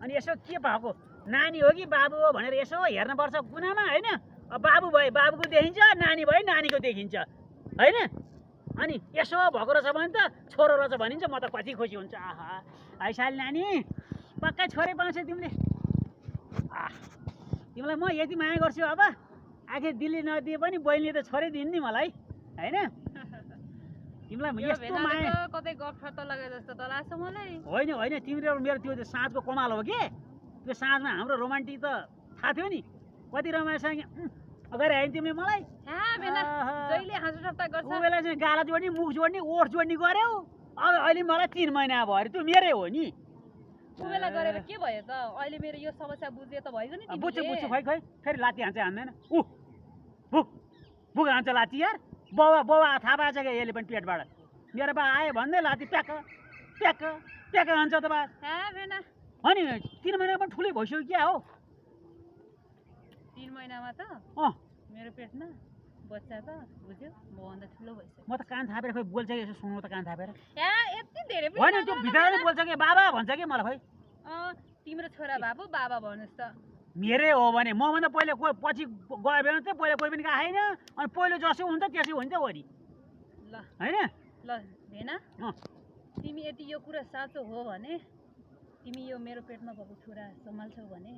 अनि यसो के भएको नानी हो कि बाबु हो भनेर यसो हेर्नुपर्छ कुनामा होइन बाबु भए बाबुको देखिन्छ नानी भए नानीको देखिन्छ होइन अनि यसो भएको रहेछ भने त छोरो रहेछ भनिन्छ म त कति खुसी हुन्छ आहा आइसाली नानी पक्कै छोरै पाउँछ तिमीले तिमीलाई म यति माया गर्छु अब आखिर दिल्ली नदिए पनि बहिनीले त छोरै दिन् नि मलाई होइन तिमीलाई यस्तो माया कतै गफ त लगे जस्तो त लाग्छ मलाई होइन होइन तिम्रो मेरो त्यो साँझको कमाल हो के त्यो साँझमा हाम्रो रोमान्टिक त थाहा थियो नि कति रमाइसँग अगाडि आयो नि तिमीले मलाई जहिले हाँसो ठट्टा गर्छ ऊ बेला चाहिँ गाला जोड्ने मुख जोड्ने ओठ जोड्ने गर्यौ अब अहिले मलाई 3 महिना भयो अरे त्यो मेरै हो नि ऊ बेला गरेर के भयो त अहिले मेरो यो समस्या बुझे त भइगयो नि बुझ्छु बुझ्छु खै खै फेरि लाती हान्छ हान्दैन भुक भुक हान्छ लाती यार बाउ बाउ थाहा पाएछ क्या यसले पनि पेटबाट मेरो बा आयो भन्दै लाती प्याक प्याक प्याक हान्छ त बा अनि 3 महिना पनि ठुलै भइसक्यो क्या हो 3 महिनामा त मेरो पेटमा बच्चा त बुझ्यो मभन्दा ठुलो भइसक्यो म त कान थापेर खोइ बोल्छ कि यसो सुन्नु त कान थापेर यति धेरै होइन त्यो भित्रले बोल्छ कि बाबा भन्छ कि मलाई खोइ तिम्रो छोरा बाबु बाबा भन्नुहोस् त मेरै हो भने मभन्दा पहिले कोही पछि गयो भने चाहिँ पहिला कोही पनि आएन अनि पहिलो जसो हुन्छ त्यसै हुन्छ वरि ल होइन ल भेना तिमी यदि यो कुरा साँचो हो भने तिमी यो मेरो पेटमा भएको छोरा सम्हाल्छौ भने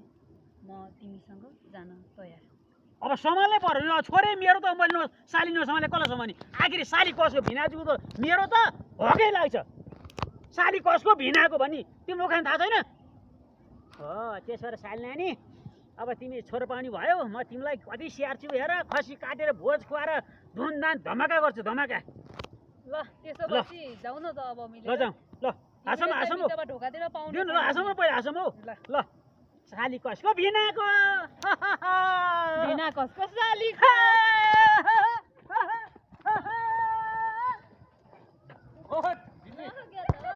म तिमीसँग जान तयार अब सम्हाल्नै पर्यो छोरै मेरो त मैले साली नसम्हाले कसलाई सम्हाल्ने आखिर साली कसको भिनाजुको त मेरो त हकै लाग्छ साली कसको भिनाको भनी तिम्रो खान थाहा छैन हो त्यसो भएर साली नानी अब तिमी छोरो पानी भयो म तिमीलाई कति स्याहार्छु हेर खसी काटेर भोज खुवाएर धुमधाम धमाका गर्छु धमाका ल त्यसो भएपछि जाऊ न त अब ल जाउँ ल आसम आसम ढोकातिर पाउनु ल आसम पहिला आसम हौ ल साली कसको भिनाको भिना कसको साली